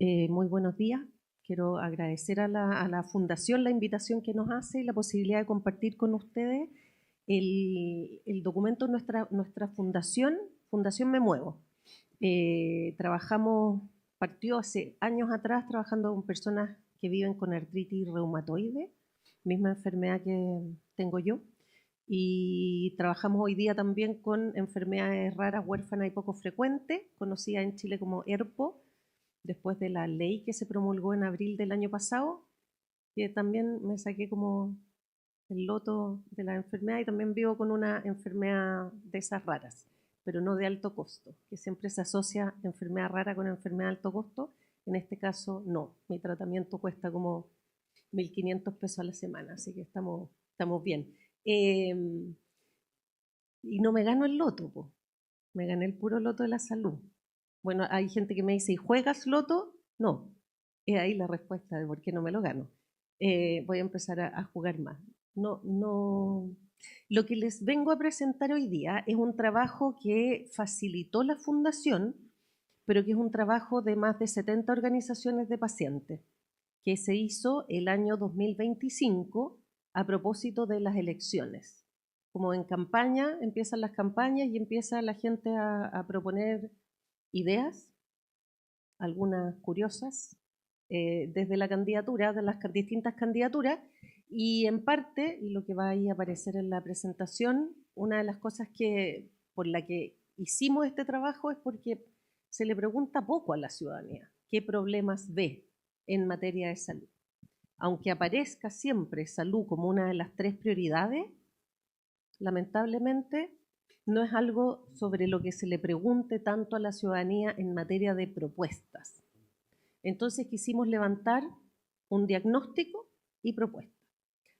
Muy buenos días. Quiero agradecer a la Fundación la invitación que nos hace y la posibilidad de compartir con ustedes el documento de nuestra fundación, Fundación Me Muevo. Partió hace años atrás trabajando con personas que viven con artritis reumatoide, misma enfermedad que tengo yo, y trabajamos hoy día también con enfermedades raras, huérfanas y poco frecuentes, conocidas en Chile como ERPO, después de la ley que se promulgó en abril del año pasado, que también me saqué como el loto de la enfermedad y también vivo con una enfermedad de esas raras, pero no de alto costo, que siempre se asocia enfermedad rara con enfermedad de alto costo. En este caso, no. Mi tratamiento cuesta como 1.500 pesos a la semana, así que estamos bien. Y no me gano el loto, po. Me gané el puro loto de la salud. Bueno, hay gente que me dice, ¿y juegas loto? No. Es ahí la respuesta de por qué no me lo gano. Voy a empezar a jugar más. No. Lo que les vengo a presentar hoy día es un trabajo que facilitó la Fundación, pero que es un trabajo de más de 70 organizaciones de pacientes, que se hizo el año 2025 a propósito de las elecciones. Como en campaña, empiezan las campañas y empieza la gente a proponer ideas, algunas curiosas, desde la candidatura, de las distintas candidaturas, y en parte, lo que va a aparecer en la presentación, una de las cosas por la que hicimos este trabajo es porque se le pregunta poco a la ciudadanía qué problemas ve en materia de salud. Aunque aparezca siempre salud como una de las 3 prioridades, lamentablemente no es algo sobre lo que se le pregunte tanto a la ciudadanía en materia de propuestas. Entonces quisimos levantar un diagnóstico y propuestas.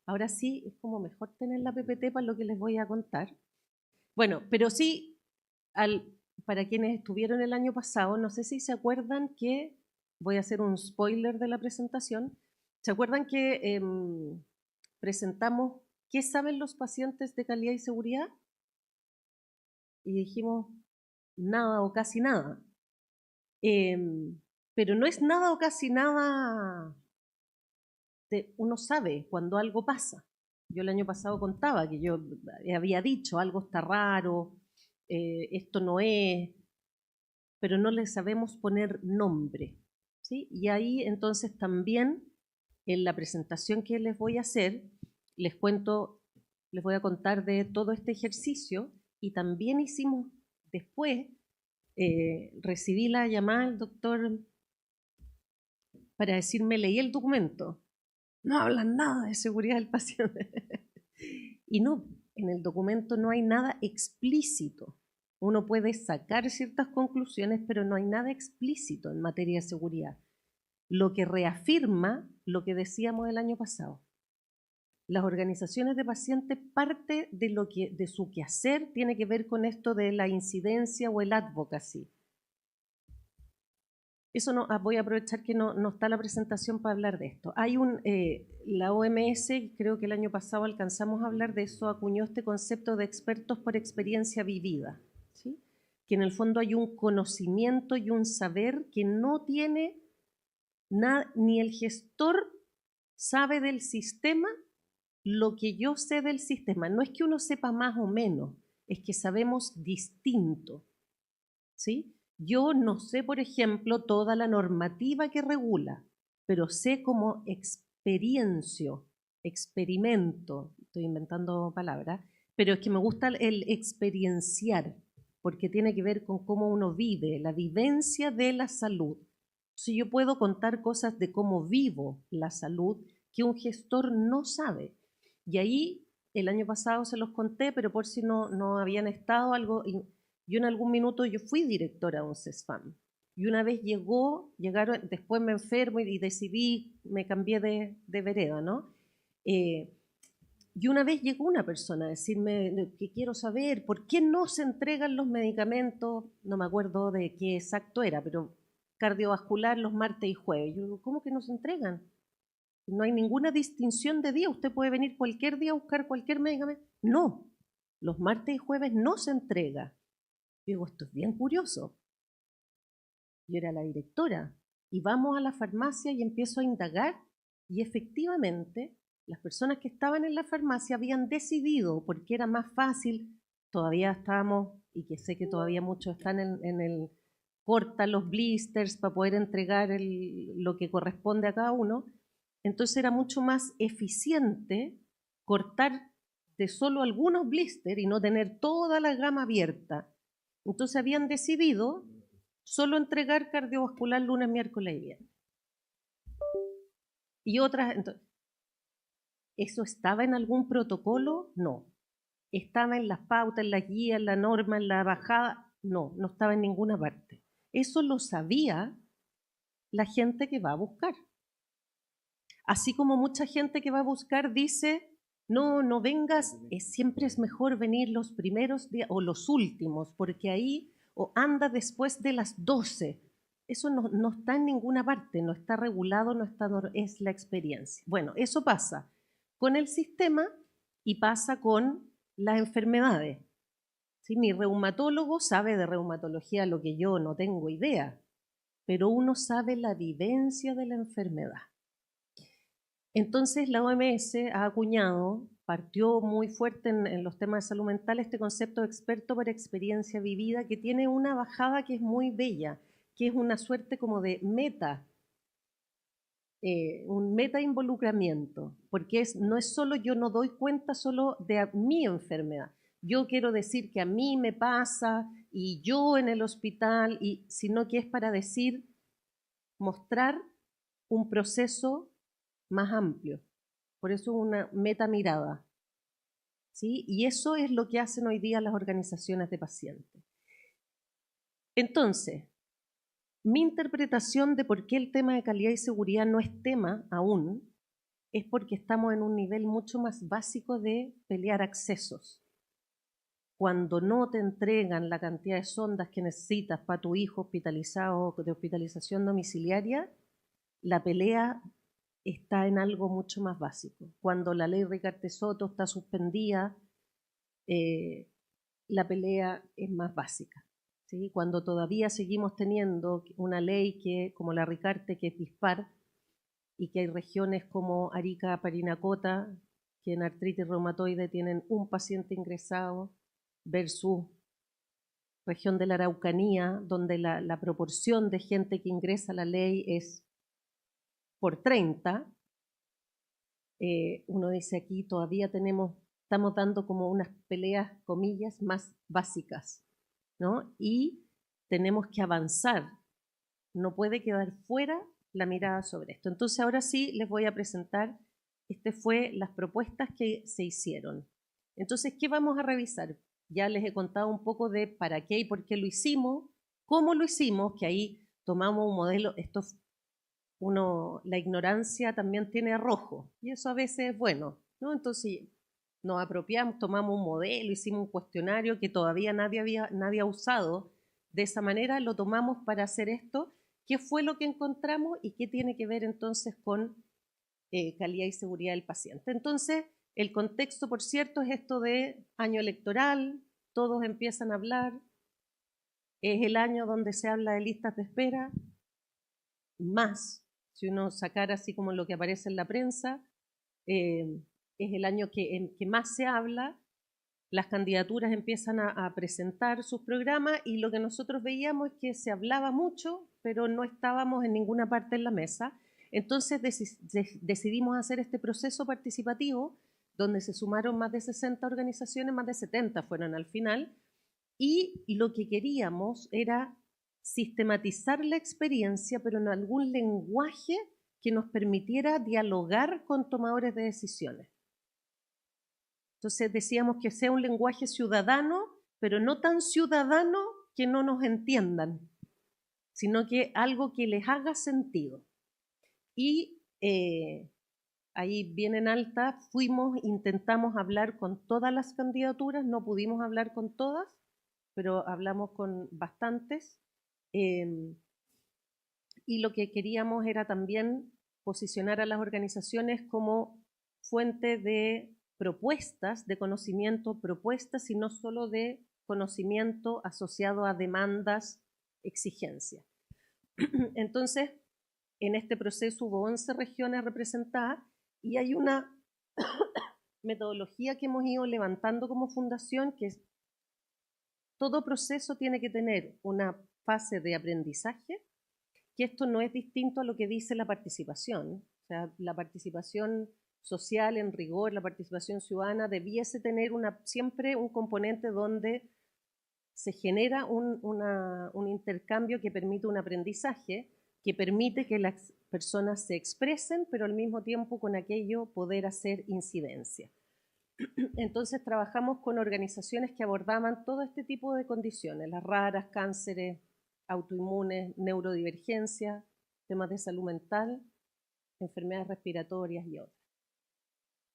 Ahora sí, es como mejor tener la PPT para lo que les voy a contar. Bueno, pero sí, para quienes estuvieron el año pasado, no sé si se acuerdan que, voy a hacer un spoiler de la presentación, ¿se acuerdan que presentamos qué saben los pacientes de calidad y seguridad? Y dijimos nada o casi nada. Pero no es nada o casi nada, uno sabe cuando algo pasa. Yo el año pasado contaba que yo había dicho algo está raro, esto no es, pero no le sabemos poner nombre, ¿sí? Y ahí entonces también en la presentación que les voy a hacer, les voy a contar de todo este ejercicio y también hicimos después, recibí la llamada del doctor para decirme, leí el documento, no hablan nada de seguridad del paciente. Y no, en el documento no hay nada explícito. Uno puede sacar ciertas conclusiones, pero no hay nada explícito en materia de seguridad. Lo que reafirma lo que decíamos el año pasado. Las organizaciones de pacientes, parte de su quehacer tiene que ver con esto de la incidencia o el advocacy. Eso no, voy a aprovechar que no está la presentación para hablar de esto. Hay la OMS, creo que el año pasado alcanzamos a hablar de eso, acuñó este concepto de expertos por experiencia vivida, ¿sí? Que en el fondo hay un conocimiento y un saber que no tiene ni el gestor sabe del sistema lo que yo sé del sistema. No es que uno sepa más o menos, es que sabemos distinto, ¿sí? Yo no sé, por ejemplo, toda la normativa que regula, pero sé como experimento, estoy inventando palabras, pero es que me gusta el experienciar, porque tiene que ver con cómo uno vive, la vivencia de la salud. Si yo puedo contar cosas de cómo vivo la salud que un gestor no sabe. Y ahí el año pasado se los conté, pero por si no habían estado algo. Yo en algún minuto yo fui directora de un CESFAM y una vez llegaron, después me enfermo y decidí, me cambié de vereda, ¿no? Y una vez llegó una persona a decirme que quiero saber por qué no se entregan los medicamentos, no me acuerdo de qué exacto era, pero cardiovascular los martes y jueves. Yo digo, ¿cómo que no se entregan? No hay ninguna distinción de día, usted puede venir cualquier día a buscar cualquier medicamento. No, los martes y jueves no se entrega. Digo, esto es bien curioso. Yo era la directora. y vamos a la farmacia y empiezo a indagar y efectivamente las personas que estaban en la farmacia habían decidido, porque era más fácil, todavía estábamos, y que sé que todavía muchos están en el corta los blisters para poder entregar lo que corresponde a cada uno, entonces era mucho más eficiente cortar de solo algunos blisters y no tener toda la gama abierta. Entonces habían decidido solo entregar cardiovascular lunes, miércoles y viernes. Y otras, entonces, ¿eso estaba en algún protocolo? No. ¿Estaba en las pautas, en la guía, en la norma, en la bajada? No, no estaba en ninguna parte. Eso lo sabía la gente que va a buscar. Así como mucha gente que va a buscar dice, no, no vengas, siempre es mejor venir los primeros días o los últimos, porque ahí o anda después de las 12. Eso no está en ninguna parte, no está regulado, es la experiencia. Bueno, eso pasa con el sistema y pasa con las enfermedades. ¿Sí? Mi reumatólogo sabe de reumatología lo que yo no tengo idea, pero uno sabe la vivencia de la enfermedad. Entonces la OMS ha acuñado, partió muy fuerte en los temas de salud mental, este concepto de experto por experiencia vivida, que tiene una bajada que es muy bella, que es una suerte como de un meta involucramiento, porque no es solo yo no doy cuenta solo de mi enfermedad, yo quiero decir que a mí me pasa y yo en el hospital, sino que es para decir, mostrar un proceso más amplio. Por eso una metamirada. ¿Sí? Y eso es lo que hacen hoy día las organizaciones de pacientes. Entonces, mi interpretación de por qué el tema de calidad y seguridad no es tema aún, es porque estamos en un nivel mucho más básico de pelear accesos. Cuando no te entregan la cantidad de sondas que necesitas para tu hijo hospitalizado de hospitalización domiciliaria, la pelea está en algo mucho más básico. Cuando la ley Ricardo Soto está suspendida, la pelea es más básica. ¿Sí? Cuando todavía seguimos teniendo una ley como la Ricarte, que es dispar, y que hay regiones como Arica, Parinacota, que en artritis reumatoide tienen un paciente ingresado, versus región de la Araucanía, donde la proporción de gente que ingresa a la ley es por 30, uno dice aquí todavía estamos dando como unas peleas, comillas, más básicas, ¿no? Y tenemos que avanzar, no puede quedar fuera la mirada sobre esto. Entonces ahora sí les voy a presentar, fue las propuestas que se hicieron. Entonces, ¿qué vamos a revisar? Ya les he contado un poco de para qué y por qué lo hicimos, cómo lo hicimos, que ahí tomamos un modelo, la ignorancia también tiene rojo, y eso a veces es bueno, ¿no? Entonces nos apropiamos, tomamos un modelo, hicimos un cuestionario que todavía nadie ha usado de esa manera, lo tomamos para hacer esto. ¿Qué fue lo que encontramos y qué tiene que ver entonces con calidad y seguridad del paciente? Entonces, el contexto, por cierto, es esto de año electoral, todos empiezan a hablar, es el año donde se habla de listas de espera, más, si uno sacara así como lo que aparece en la prensa, es el año en que más se habla, las candidaturas empiezan a presentar sus programas y lo que nosotros veíamos es que se hablaba mucho, pero no estábamos en ninguna parte en la mesa. Entonces decidimos hacer este proceso participativo donde se sumaron más de 60 organizaciones, más de 70 fueron al final, y lo que queríamos era sistematizar la experiencia, pero en algún lenguaje que nos permitiera dialogar con tomadores de decisiones. Entonces decíamos que sea un lenguaje ciudadano, pero no tan ciudadano que no nos entiendan, sino que algo que les haga sentido. Y ahí bien en alta intentamos hablar con todas las candidaturas, no pudimos hablar con todas, pero hablamos con bastantes. Y lo que queríamos era también posicionar a las organizaciones como fuente de propuestas, de conocimiento, propuestas, y no solo de conocimiento asociado a demandas, exigencias. Entonces, En este proceso hubo 11 regiones representadas y hay una metodología que hemos ido levantando como fundación, que es todo proceso tiene que tener una fase de aprendizaje, que esto no es distinto a lo que dice la participación. O sea, la participación social en rigor, la participación ciudadana debiese tener siempre un componente donde se genera un intercambio que permite un aprendizaje, que permite que las personas se expresen, pero al mismo tiempo con aquello poder hacer incidencia. Entonces trabajamos con organizaciones que abordaban todo este tipo de condiciones, las raras, cánceres, autoinmunes, neurodivergencia, temas de salud mental, enfermedades respiratorias y otras.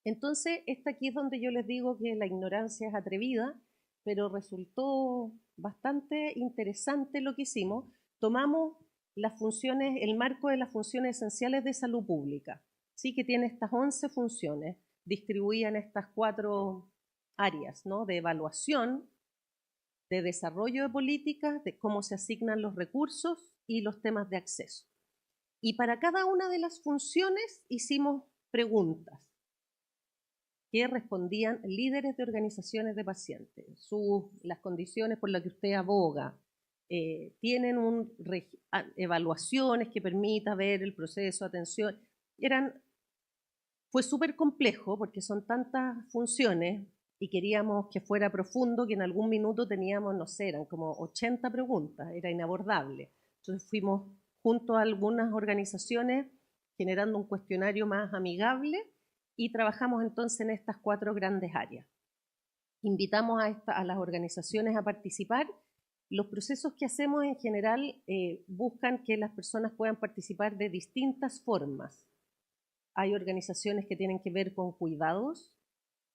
Entonces, esta aquí es donde yo les digo que la ignorancia es atrevida, pero resultó bastante interesante lo que hicimos. Tomamos las funciones, el marco de las funciones esenciales de salud pública, sí, que tiene estas 11 funciones distribuidas en estas 4 áreas, ¿no? De evaluación, de desarrollo de políticas, de cómo se asignan los recursos y los temas de acceso. Y para cada una de las funciones hicimos preguntas que respondían líderes de organizaciones de pacientes, las condiciones por las que usted aboga, tienen evaluaciones que permitan ver el proceso de atención. Fue súper complejo porque son tantas funciones y queríamos que fuera profundo que en algún minuto teníamos, no sé, eran como 80 preguntas, era inabordable. Entonces fuimos junto a algunas organizaciones generando un cuestionario más amigable y trabajamos entonces en estas 4 grandes áreas. Invitamos a las organizaciones a participar. Los procesos que hacemos en general buscan que las personas puedan participar de distintas formas. Hay organizaciones que tienen que ver con cuidados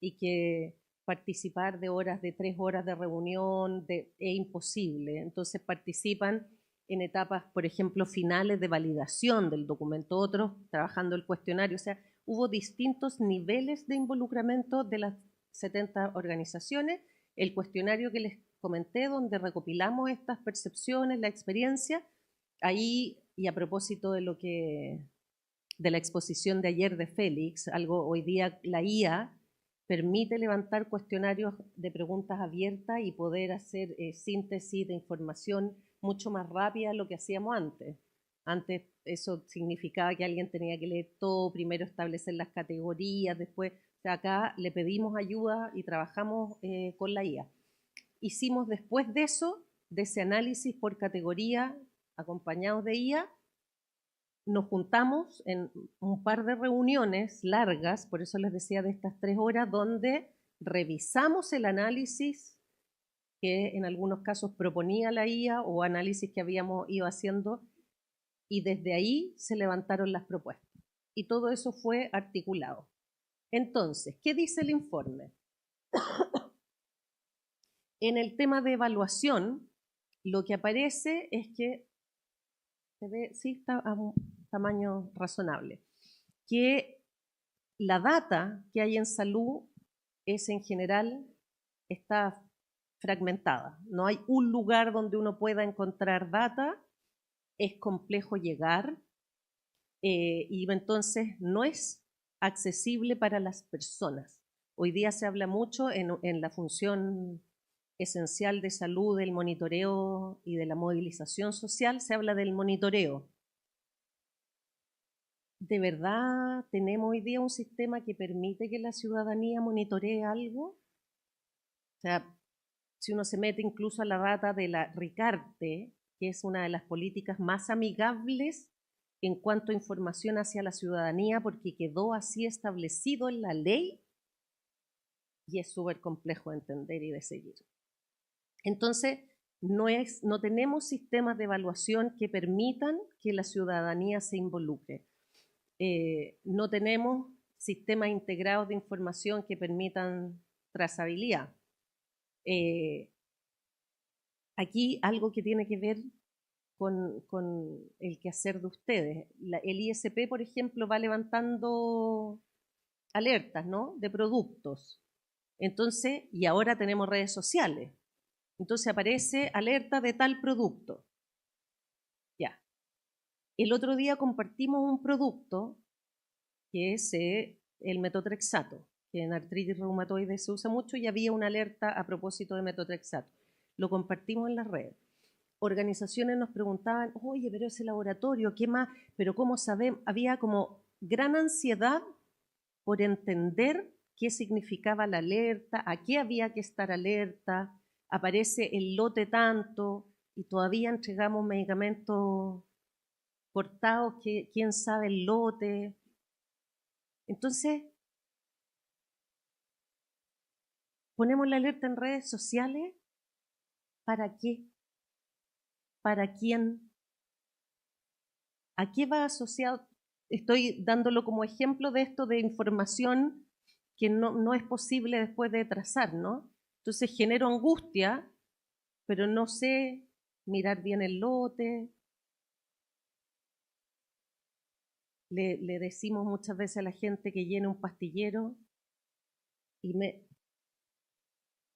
y que participar de 3 horas de reunión es imposible. Entonces participan en etapas, por ejemplo, finales de validación del documento, otros trabajando el cuestionario. O sea, hubo distintos niveles de involucramiento de las 70 organizaciones. El cuestionario que les comenté, donde recopilamos estas percepciones, la experiencia, ahí, y a propósito de la exposición de ayer de Félix, hoy día la IA permite levantar cuestionarios de preguntas abiertas y poder hacer síntesis de información mucho más rápida de lo que hacíamos antes. Antes eso significaba que alguien tenía que leer todo, primero establecer las categorías, después, o sea, acá le pedimos ayuda y trabajamos con la IA. Hicimos después de eso, de ese análisis por categoría, acompañados de IA, nos juntamos en un par de reuniones largas, por eso les decía de estas 3 horas, donde revisamos el análisis que en algunos casos proponía la IA o análisis que habíamos ido haciendo, y desde ahí se levantaron las propuestas. Y todo eso fue articulado. Entonces, ¿qué dice el informe? En el tema de evaluación, lo que aparece es que se ve, sí está a un tamaño razonable, que la data que hay en salud es en general, está fragmentada. No hay un lugar donde uno pueda encontrar data, es complejo llegar y entonces no es accesible para las personas. Hoy día se habla mucho en la función esencial de salud, del monitoreo y de la movilización social, se habla del monitoreo. ¿De verdad tenemos hoy día un sistema que permite que la ciudadanía monitoree algo? O sea, si uno se mete incluso a la data de la Ricarte, que es una de las políticas más amigables en cuanto a información hacia la ciudadanía, porque quedó así establecido en la ley y es súper complejo de entender y de seguir. Entonces, no tenemos sistemas de evaluación que permitan que la ciudadanía se involucre. No tenemos sistemas integrados de información que permitan trazabilidad. Aquí algo que tiene que ver con el quehacer de ustedes. El ISP, por ejemplo, va levantando alertas, ¿no?, de productos. Entonces, y ahora tenemos redes sociales. Entonces aparece alerta de tal producto. Ya. El otro día compartimos un producto que es el metotrexato, que en artritis reumatoide se usa mucho y había una alerta a propósito de metotrexato. Lo compartimos en las redes. Organizaciones nos preguntaban, oye, pero ese laboratorio, ¿qué más? Pero ¿cómo sabemos? Había como gran ansiedad por entender qué significaba la alerta, a qué había que estar alerta, aparece el lote tanto y todavía entregamos medicamentos cortados, que quién sabe el lote. Entonces, ponemos la alerta en redes sociales, ¿para qué? ¿Para quién? ¿A qué va asociado? Estoy dándolo como ejemplo de esto de información que no es posible después de trazar, ¿no? Entonces genero angustia, pero no sé mirar bien el lote. Le decimos muchas veces a la gente que llene un pastillero y,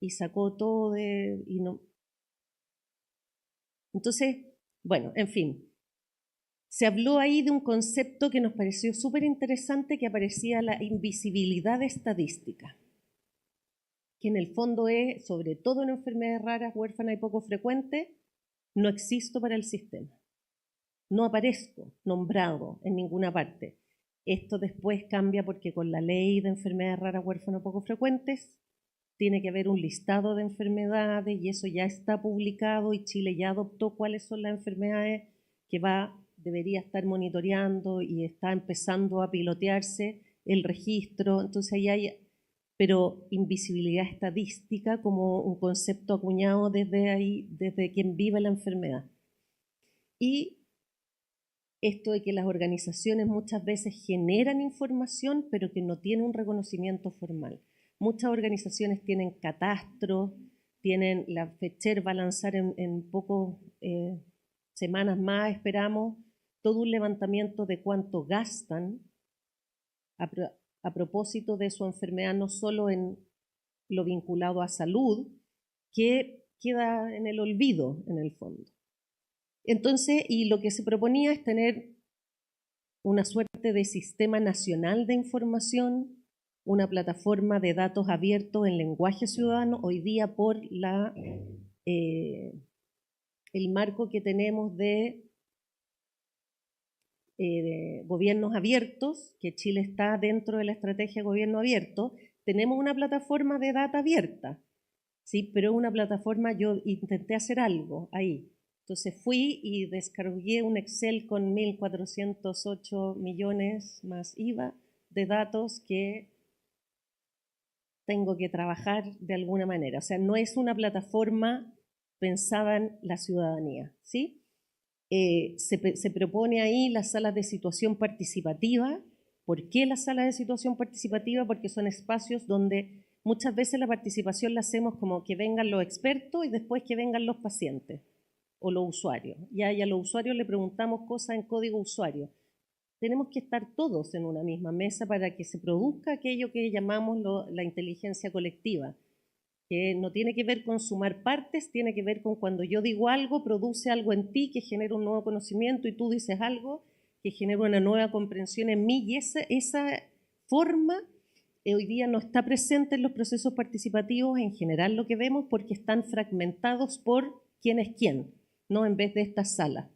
y sacó todo y no. Entonces, bueno, en fin, se habló ahí de un concepto que nos pareció súper interesante, que aparecía la invisibilidad estadística, que en el fondo es, sobre todo en enfermedades raras, huérfanas y poco frecuentes, no existo para el sistema. No aparezco nombrado en ninguna parte. Esto después cambia porque con la ley de enfermedades raras, huérfanas y poco frecuentes, tiene que haber un listado de enfermedades y eso ya está publicado y Chile ya adoptó cuáles son las enfermedades que debería estar monitoreando y está empezando a pilotearse el registro. Entonces ahí hay, pero invisibilidad estadística como un concepto acuñado desde ahí, desde quien vive la enfermedad. Y esto de que las organizaciones muchas veces generan información, pero que no tienen un reconocimiento formal. Muchas organizaciones tienen catastros, tienen la FECHER va a lanzar en pocas semanas más, esperamos, todo un levantamiento de cuánto gastan a propósito de su enfermedad, no solo en lo vinculado a salud, que queda en el olvido en el fondo. Entonces, y lo que se proponía es tener una suerte de sistema nacional de información, una plataforma de datos abiertos en lenguaje ciudadano, hoy día por el marco que tenemos de gobiernos abiertos, que Chile está dentro de la estrategia de gobierno abierto, tenemos una plataforma de data abierta, ¿sí? Pero es una plataforma, yo intenté hacer algo ahí. Entonces fui y descargué un Excel con 1.408 millones más IVA de datos que tengo que trabajar de alguna manera. O sea, no es una plataforma pensada en la ciudadanía, ¿sí? Se propone ahí las salas de situación participativa. ¿Por qué las salas de situación participativa? Porque son espacios donde muchas veces la participación la hacemos como que vengan los expertos y después que vengan los pacientes o los usuarios. Y a los usuarios le preguntamos cosas en código usuario. Tenemos que estar todos en una misma mesa para que se produzca aquello que llamamos la inteligencia colectiva, que no tiene que ver con sumar partes, tiene que ver con cuando yo digo algo, produce algo en ti que genera un nuevo conocimiento y tú dices algo que genera una nueva comprensión en mí y esa forma hoy día no está presente en los procesos participativos en general lo que vemos porque están fragmentados por quién es quién, ¿no? En vez de esta sala.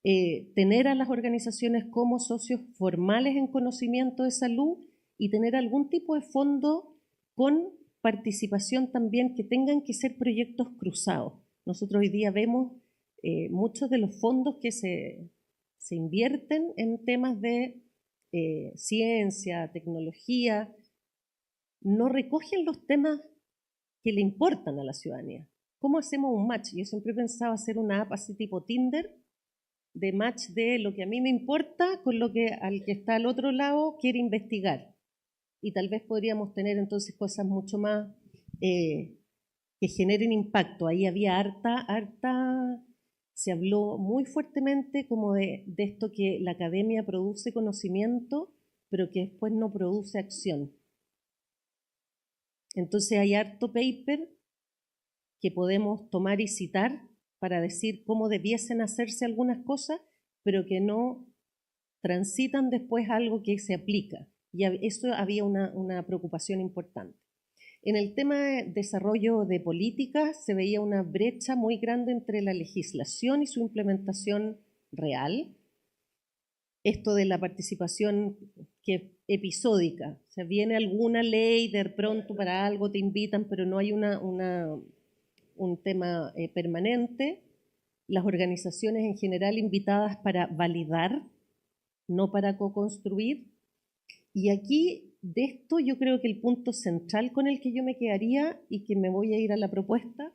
Tener a las organizaciones como socios formales en conocimiento de salud y tener algún tipo de fondo con participación también que tengan que ser proyectos cruzados. Nosotros hoy día vemos muchos de los fondos que se invierten en temas de ciencia, tecnología, no recogen los temas que le importan a la ciudadanía. ¿Cómo hacemos un match? Yo siempre pensaba hacer una app así tipo Tinder, de match de lo que a mí me importa con lo que al que está al otro lado quiere investigar. Y tal vez podríamos tener entonces cosas mucho más que generen impacto. Ahí había se habló muy fuertemente como de esto que la academia produce conocimiento, pero que después no produce acción. Entonces hay harto paper que podemos tomar y citar para decir cómo debiesen hacerse algunas cosas, pero que no transitan después algo que se aplica. Y eso había una preocupación importante. En el tema de desarrollo de políticas se veía una brecha muy grande entre la legislación y su implementación real. Esto de la participación que es episódica, o sea, viene alguna ley de pronto para algo, te invitan, pero no hay un tema permanente. Las organizaciones en general invitadas para validar, no para co-construir. Y aquí, de esto, yo creo que el punto central con el que yo me quedaría y que me voy a ir a la propuesta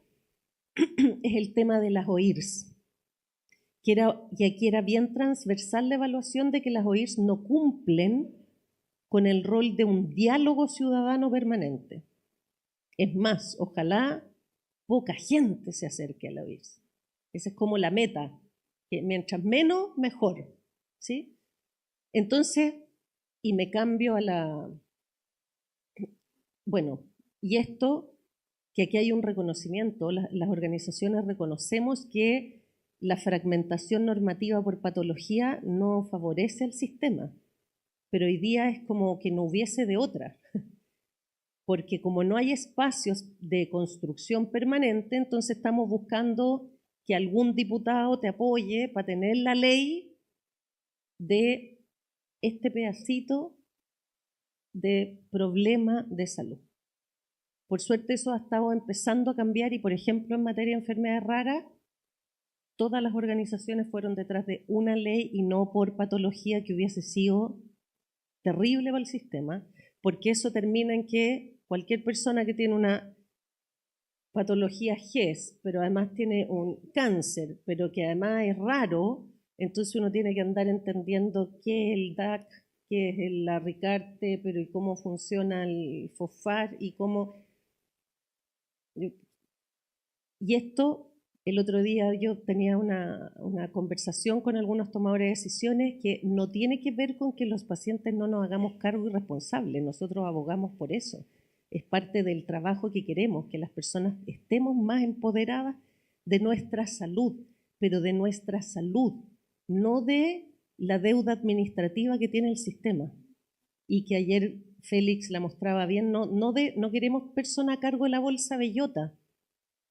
es el tema de las OIRs. Y aquí era bien transversal la evaluación de que las OIRs no cumplen con el rol de un diálogo ciudadano permanente. Es más, ojalá poca gente se acerque a la OIRs. Esa es como la meta, que mientras menos, mejor, ¿sí? Entonces, y me cambio a la... Bueno, y esto, que aquí hay un reconocimiento, las organizaciones reconocemos que la fragmentación normativa por patología no favorece al sistema, pero hoy día es como que no hubiese de otra, porque como no hay espacios de construcción permanente, entonces estamos buscando que algún diputado te apoye para tener la ley de este pedacito de problema de salud. Por suerte eso ha estado empezando a cambiar y, por ejemplo, en materia de enfermedades raras, todas las organizaciones fueron detrás de una ley y no por patología, que hubiese sido terrible para el sistema, porque eso termina en que cualquier persona que tiene una patología GES, pero además tiene un cáncer, pero que además es raro, entonces uno tiene que andar entendiendo qué es el DAC, qué es la Ricarte, pero y cómo funciona el FOSFAR y cómo... Y esto, el otro día yo tenía una conversación con algunos tomadores de decisiones que no tiene que ver con que los pacientes no nos hagamos cargo y responsables, nosotros abogamos por eso. Es parte del trabajo que queremos, que las personas estemos más empoderadas de nuestra salud, pero de nuestra salud, no de la deuda administrativa que tiene el sistema. Y que ayer Félix la mostraba bien, no queremos personas a cargo de la bolsa bellota,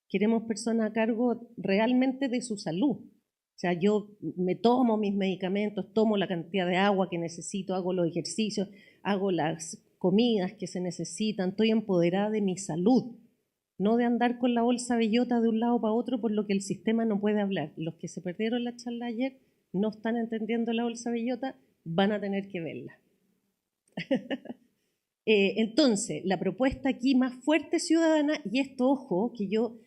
queremos personas a cargo realmente de su salud. O sea, yo me tomo mis medicamentos, tomo la cantidad de agua que necesito, hago los ejercicios, hago las comidas que se necesitan, estoy empoderada de mi salud, no de andar con la bolsa bellota de un lado para otro por lo que el sistema no puede hablar. Los que se perdieron la charla ayer no están entendiendo la bolsa bellota, van a tener que verla. Entonces, la propuesta aquí más fuerte ciudadana, y esto, ojo, que yo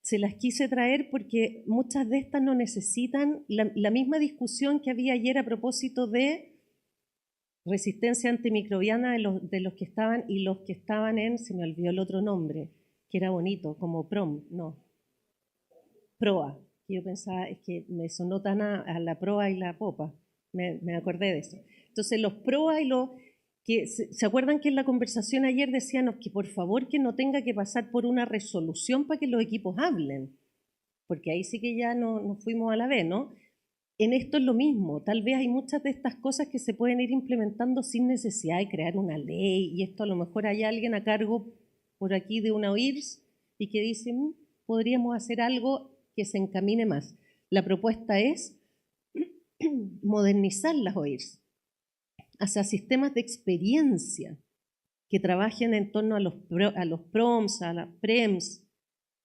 se las quise traer porque muchas de estas no necesitan la misma discusión que había ayer a propósito de resistencia antimicrobiana de los que estaban y los que estaban en, se me olvidó el otro nombre, que era bonito, como PROA. Yo pensaba, es que me sonó tan a la proa y la popa, me acordé de eso. Entonces los PROA y los... ¿Se acuerdan que en la conversación ayer decían que por favor que no tenga que pasar por una resolución para que los equipos hablen? Porque ahí sí que ya nos fuimos a la vez, ¿no? En esto es lo mismo, tal vez hay muchas de estas cosas que se pueden ir implementando sin necesidad de crear una ley, y esto a lo mejor hay alguien a cargo por aquí de una OIRS y que dice, podríamos hacer algo que se encamine más. La propuesta es modernizar las OIRS hacia sistemas de experiencia que trabajen en torno a los PROMS, a las PREMS,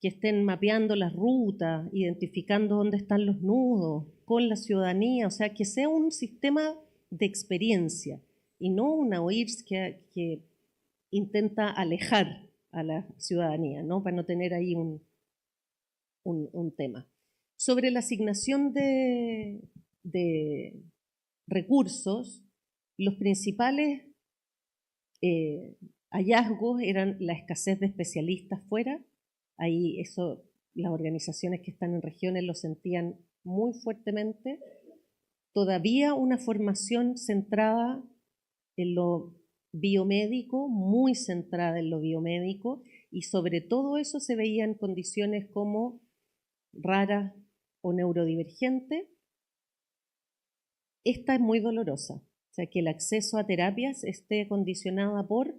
que estén mapeando las rutas, identificando dónde están los nudos, con la ciudadanía, o sea, que sea un sistema de experiencia y no una OIRS que intenta alejar a la ciudadanía, ¿no? Para no tener ahí un tema. Sobre la asignación de recursos, los principales hallazgos eran la escasez de especialistas fuera. Ahí eso, las organizaciones que están en regiones lo sentían muy fuertemente. Todavía una formación centrada en lo biomédico, muy centrada en lo biomédico, y sobre todo eso se veía en condiciones como raras o neurodivergentes, Esta es muy dolorosa, o sea, que el acceso a terapias esté condicionada por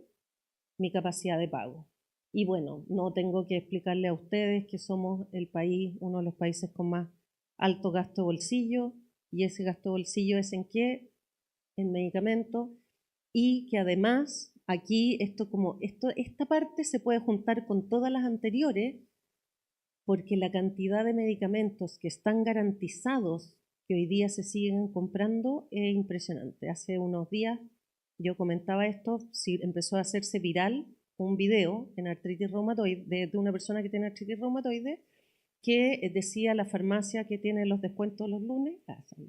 mi capacidad de pago. Y bueno, no tengo que explicarle a ustedes que somos el país, uno de los países con más alto gasto de bolsillo, y ese gasto de bolsillo es ¿en qué? En medicamentos, y que además aquí esta parte se puede juntar con todas las anteriores, porque la cantidad de medicamentos que están garantizados que hoy día se siguen comprando es impresionante. Hace unos días yo comentaba esto, empezó a hacerse viral un video en artritis reumatoide de una persona que tiene artritis reumatoide que decía la farmacia que tiene los descuentos los lunes.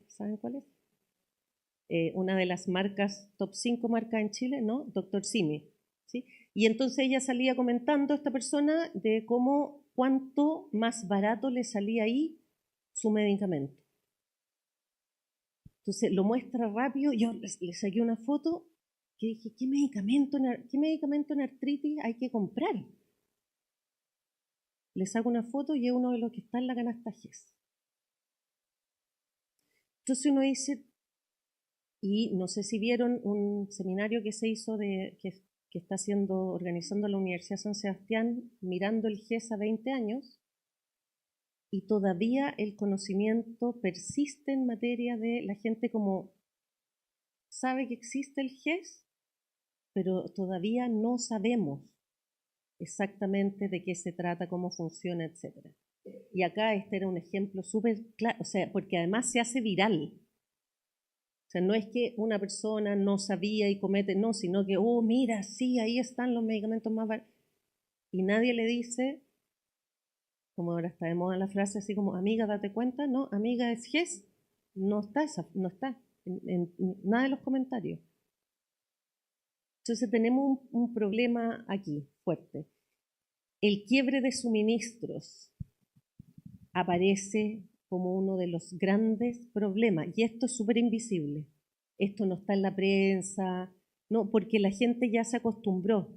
¿Saben cuál es? Una de las marcas, top 5 marcas en Chile, ¿no? Doctor Simi. ¿Sí? Y entonces ella salía comentando, esta persona, de cuánto más barato le salía ahí su medicamento. Entonces lo muestra rápido, yo le saqué una foto que dije, ¿qué medicamento en artritis hay que comprar? Le saco una foto y es uno de los que está en la canasta GES. Entonces uno dice, y no sé si vieron un seminario que se hizo que está organizando la Universidad San Sebastián, mirando el GES a 20 años, y todavía el conocimiento persiste en materia de la gente como sabe que existe el GES, pero todavía no sabemos exactamente de qué se trata, cómo funciona, etc. Y acá este era un ejemplo súper claro, o sea, porque además se hace viral. O sea, no es que una persona no sabía y comete, no, sino que, oh, mira, sí, ahí están los medicamentos más baratos. Y nadie le dice, como ahora está de moda la frase así como, amiga, date cuenta, no, amiga es GES, no está en nada de los comentarios. Entonces tenemos un problema aquí fuerte. El quiebre de suministros aparece como uno de los grandes problemas, y esto es súper invisible. Esto no está en la prensa, no, porque la gente ya se acostumbró.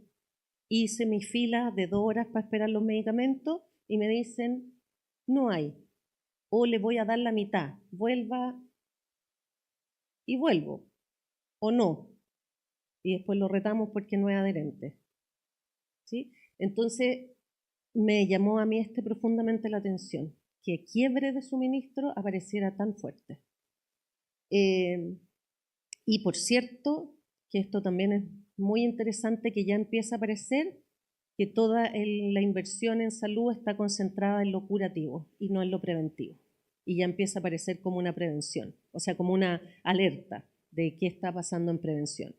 Hice mi fila de 2 horas para esperar los medicamentos y me dicen, no hay, o le voy a dar la mitad, vuelva y vuelvo, o no, y después lo retamos porque no es adherente. ¿Sí? Entonces, me llamó a mí profundamente la atención, que quiebre de suministro apareciera tan fuerte. Y por cierto, que esto también es muy interesante, que ya empieza a aparecer que toda la inversión en salud está concentrada en lo curativo y no en lo preventivo. Y ya empieza a aparecer como una prevención, o sea, como una alerta de qué está pasando en prevención.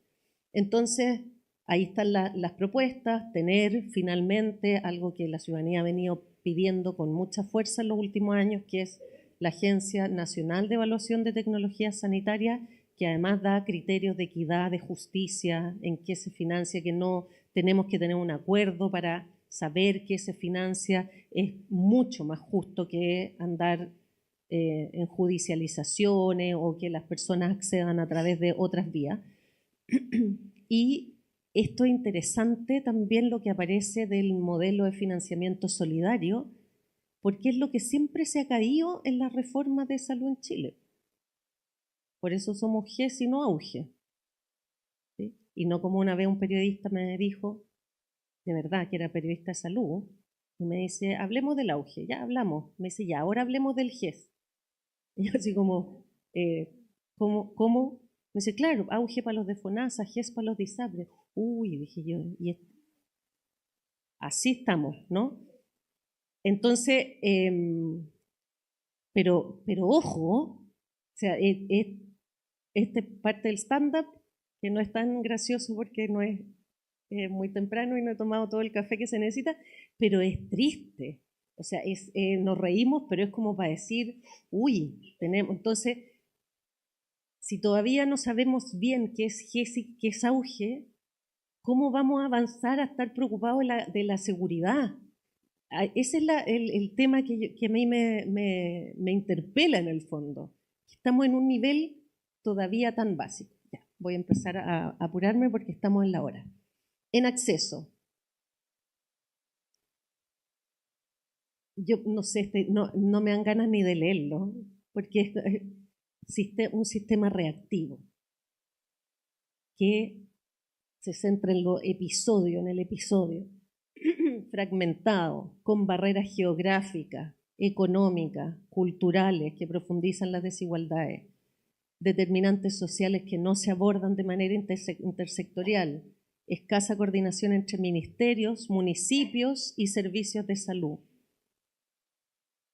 Entonces, ahí están las propuestas, tener finalmente algo que la ciudadanía ha venido pidiendo con mucha fuerza en los últimos años, que es la Agencia Nacional de Evaluación de Tecnologías Sanitarias, que además da criterios de equidad, de justicia, en qué se financia, que no tenemos que tener un acuerdo para saber qué se financia, es mucho más justo que andar en judicializaciones o que las personas accedan a través de otras vías. Y esto es interesante también lo que aparece del modelo de financiamiento solidario, porque es lo que siempre se ha caído en la reforma de salud en Chile. Por eso somos GES y no AUGE. ¿Sí? Y no como una vez un periodista me dijo, de verdad, que era periodista de salud, y me dice, hablemos del AUGE. Ya hablamos. Me dice, ya, ahora hablemos del GES. Y yo así como, ¿cómo? Me dice, claro, AUGE para los de FONASA, GES para los de ISAPRE. Uy, dije yo, así estamos, ¿no? Entonces, pero ojo, o sea, este parte del stand-up, que no es tan gracioso porque no es muy temprano y no he tomado todo el café que se necesita, pero es triste. O sea, nos reímos, pero es como para decir, uy, tenemos. Entonces, si todavía no sabemos bien qué es GES y qué es AUGE, ¿cómo vamos a avanzar a estar preocupados de la seguridad? Ese es el tema que a mí me interpela en el fondo. Estamos en un nivel todavía tan básico. Ya, voy a empezar a apurarme porque estamos en la hora. En acceso. Yo no sé, no me dan ganas ni de leerlo, porque un sistema reactivo que se centra en el episodio, fragmentado, con barreras geográficas, económicas, culturales que profundizan las desigualdades, determinantes sociales que no se abordan de manera intersectorial, escasa coordinación entre ministerios, municipios y servicios de salud.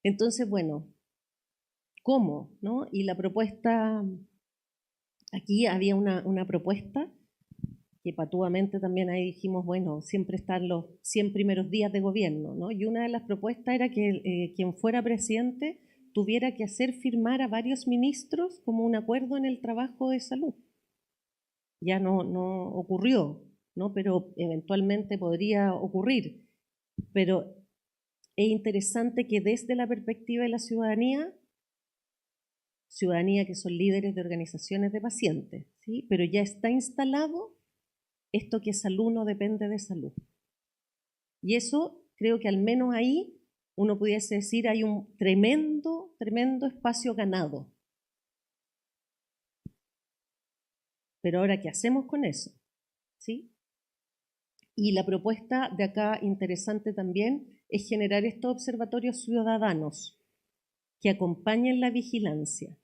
Entonces, bueno, ¿cómo? ¿No? Y la propuesta, aquí había una propuesta que patuamente también ahí dijimos, bueno, siempre están los 100 primeros días de gobierno, ¿no? Y una de las propuestas era que quien fuera presidente tuviera que hacer firmar a varios ministros como un acuerdo en el trabajo de salud. Ya no ocurrió, ¿no? Pero eventualmente podría ocurrir. Pero es interesante que desde la perspectiva de la ciudadanía que son líderes de organizaciones de pacientes, ¿sí? Pero ya está instalado esto que salud no depende de salud. Y eso creo que al menos ahí uno pudiese decir hay un tremendo espacio ganado. Pero ahora, ¿qué hacemos con eso? ¿Sí? Y la propuesta de acá interesante también es generar estos observatorios ciudadanos que acompañen la vigilancia.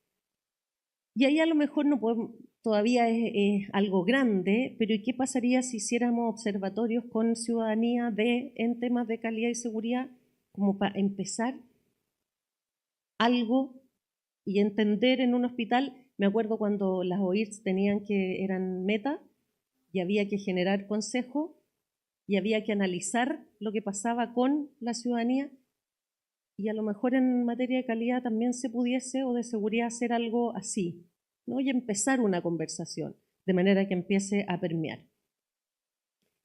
Y ahí a lo mejor no podemos, todavía es algo grande, pero ¿y qué pasaría si hiciéramos observatorios con ciudadanía en temas de calidad y seguridad, como para empezar algo y entender en un hospital? Me acuerdo cuando las OIRS eran meta y había que generar consejo y había que analizar lo que pasaba con la ciudadanía, y a lo mejor en materia de calidad también se pudiese, o de seguridad, hacer algo así, ¿no? Y empezar una conversación, de manera que empiece a permear.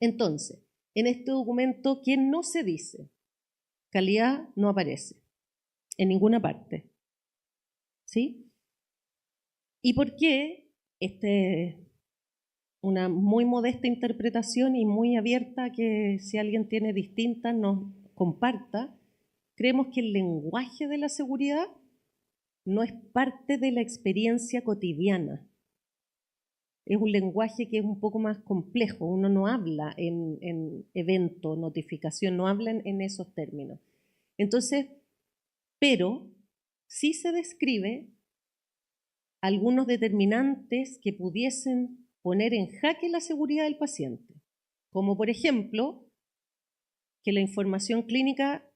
Entonces, en este documento, ¿qué no se dice? Calidad no aparece en ninguna parte, ¿sí? ¿Y por qué? Una muy modesta interpretación y muy abierta, que si alguien tiene distinta nos comparta. Creemos que el lenguaje de la seguridad no es parte de la experiencia cotidiana. Es un lenguaje que es un poco más complejo. Uno no habla en evento, notificación, no habla en esos términos. Entonces, pero sí se describe algunos determinantes que pudiesen poner en jaque la seguridad del paciente, como por ejemplo que la información clínica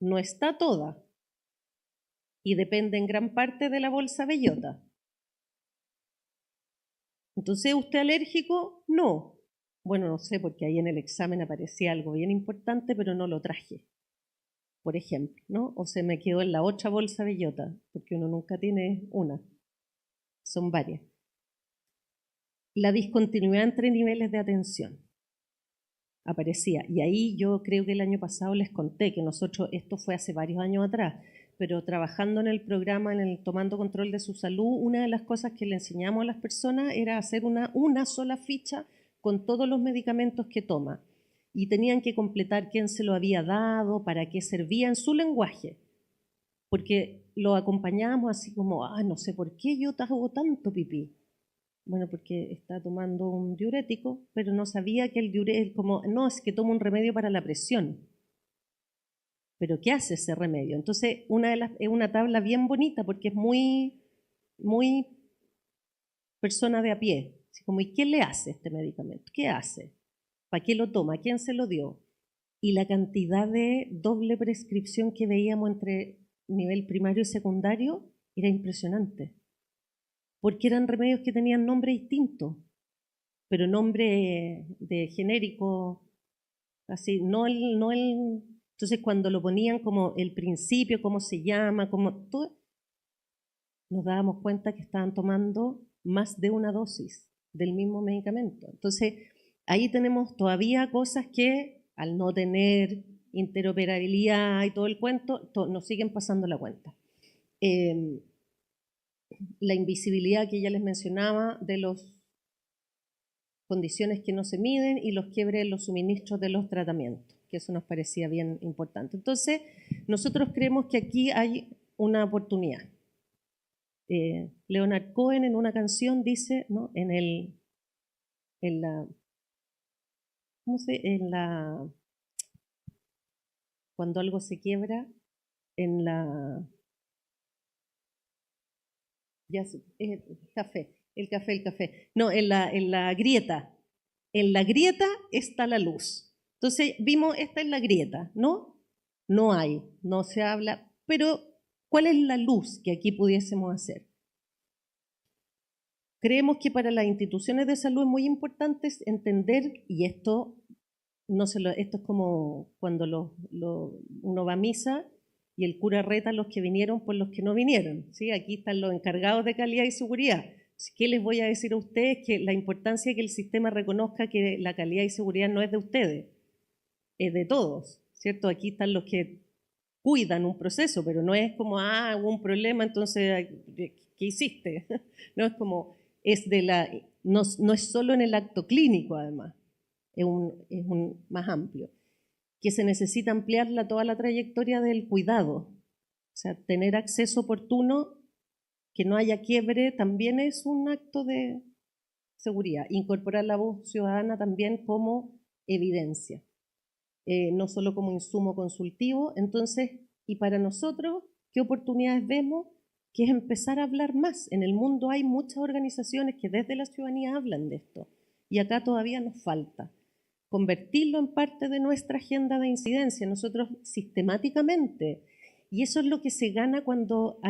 no está toda y depende en gran parte de la bolsa bellota. Entonces, ¿usted alérgico? No. Bueno, no sé, porque ahí en el examen aparecía algo bien importante, pero no lo traje, por ejemplo, ¿no? O se me quedó en la otra bolsa bellota, porque uno nunca tiene una, son varias. La discontinuidad entre niveles de atención aparecía, y ahí yo creo que el año pasado les conté que nosotros, esto fue hace varios años atrás, pero trabajando en el programa, Tomando Control de su Salud, una de las cosas que le enseñamos a las personas era hacer una sola ficha con todos los medicamentos que toma, y tenían que completar quién se lo había dado, para qué servía, en su lenguaje, porque lo acompañábamos así como, no sé por qué yo hago tanto pipí. Bueno, porque está tomando un diurético, pero no sabía que el diurético, no, es que toma un remedio para la presión. ¿Pero qué hace ese remedio? Entonces, es una tabla bien bonita, porque es muy persona de a pie. Así como, ¿y qué le hace este medicamento? ¿Qué hace? ¿Para qué lo toma? ¿Quién se lo dio? Y la cantidad de doble prescripción que veíamos entre nivel primario y secundario era impresionante, porque eran remedios que tenían nombre distinto, pero nombre de genérico, así, entonces cuando lo ponían como el principio, cómo se llama, como todo, nos dábamos cuenta que estaban tomando más de una dosis del mismo medicamento. Entonces, ahí tenemos todavía cosas que, al no tener interoperabilidad y todo el cuento, nos siguen pasando la cuenta. La invisibilidad que ya les mencionaba de las condiciones que no se miden y los quiebres en los suministros de los tratamientos, que eso nos parecía bien importante. Entonces, nosotros creemos que aquí hay una oportunidad. Leonard Cohen en una canción dice, ¿no? Cuando algo se quiebra, en la, el café, no, en la grieta, en la grieta está la luz. Entonces vimos, esta es la grieta, ¿no? No hay, no se habla, pero ¿cuál es la luz que aquí pudiésemos hacer? Creemos que para las instituciones de salud es muy importante entender, y esto esto es como cuando uno va a misa y el cura reta a los que vinieron por los que no vinieron, ¿sí? Aquí están los encargados de calidad y seguridad. ¿Qué les voy a decir a ustedes? Que la importancia de que el sistema reconozca que la calidad y seguridad no es de ustedes, es de todos, ¿cierto? Aquí están los que cuidan un proceso, pero no es como, hubo un problema, entonces, ¿qué hiciste? No es como, no es solo en el acto clínico, además, es más amplio, que se necesita ampliar toda la trayectoria del cuidado. O sea, tener acceso oportuno, que no haya quiebre, también es un acto de seguridad. Incorporar la voz ciudadana también como evidencia, no solo como insumo consultivo. Entonces, y para nosotros, ¿qué oportunidades vemos? Que es empezar a hablar más. En el mundo hay muchas organizaciones que desde la ciudadanía hablan de esto, y acá todavía nos falta convertirlo en parte de nuestra agenda de incidencia, nosotros sistemáticamente. Y eso es lo que se gana cuando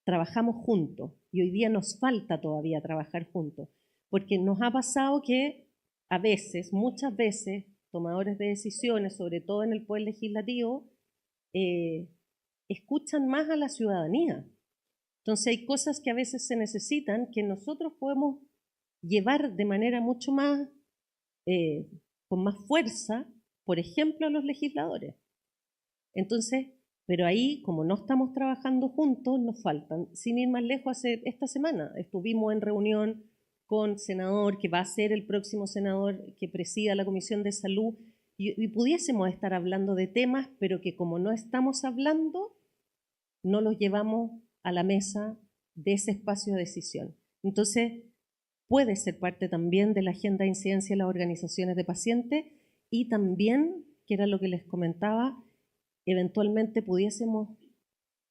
trabajamos juntos. Y hoy día nos falta todavía trabajar juntos, porque nos ha pasado que a veces, muchas veces, tomadores de decisiones, sobre todo en el poder legislativo, escuchan más a la ciudadanía. Entonces hay cosas que a veces se necesitan que nosotros podemos llevar de manera mucho más, con más fuerza, por ejemplo, a los legisladores. Entonces, pero ahí, como no estamos trabajando juntos, nos faltan. Sin ir más lejos, esta semana estuvimos en reunión con senador, que va a ser el próximo senador que presida la Comisión de Salud, y pudiésemos estar hablando de temas, pero que como no estamos hablando, no los llevamos a la mesa de ese espacio de decisión. Entonces, puede ser parte también de la agenda de incidencia de las organizaciones de pacientes, y también, que era lo que les comentaba, eventualmente pudiésemos,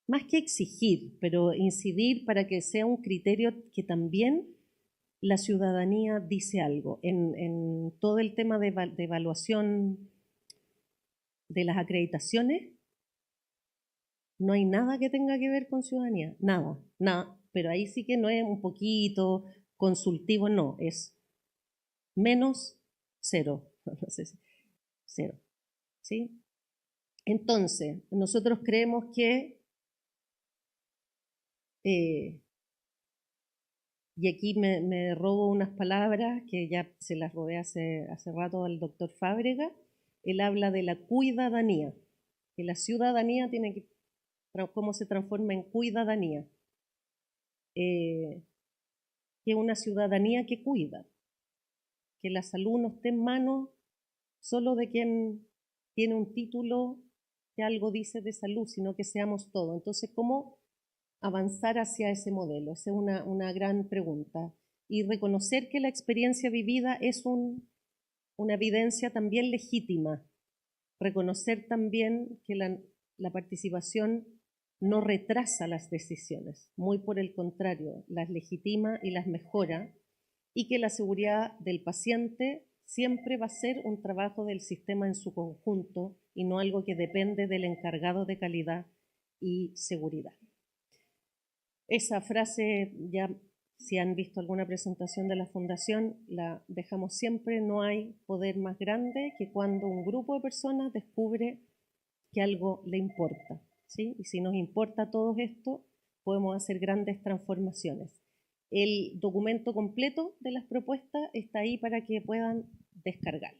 más que exigir, pero incidir para que sea un criterio que también la ciudadanía dice algo. En todo el tema de evaluación de las acreditaciones, no hay nada que tenga que ver con ciudadanía, nada, pero ahí sí que no es un poquito consultivo, no, es menos cero, no sé si, cero, ¿sí? Entonces, nosotros creemos que, y aquí me robo unas palabras que ya se las robé hace rato al doctor Fábrega, él habla de la cuidadanía, que la ciudadanía tiene que, cómo se transforma en cuidadanía, que es una ciudadanía que cuida, que la salud no esté en manos solo de quien tiene un título que algo dice de salud, sino que seamos todos. Entonces, ¿cómo avanzar hacia ese modelo? Esa es una gran pregunta. Y reconocer que la experiencia vivida es una evidencia también legítima. Reconocer también que la participación no retrasa las decisiones, muy por el contrario, las legitima y las mejora, y que la seguridad del paciente siempre va a ser un trabajo del sistema en su conjunto y no algo que depende del encargado de calidad y seguridad. Esa frase, ya si han visto alguna presentación de la Fundación, la dejamos siempre: no hay poder más grande que cuando un grupo de personas descubre que algo le importa, ¿sí? Y si nos importa todo esto, podemos hacer grandes transformaciones. El documento completo de las propuestas está ahí para que puedan descargarlo.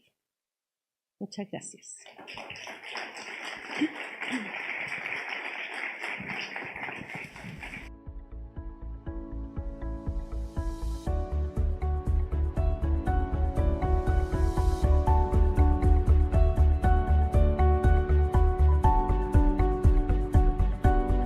Muchas gracias.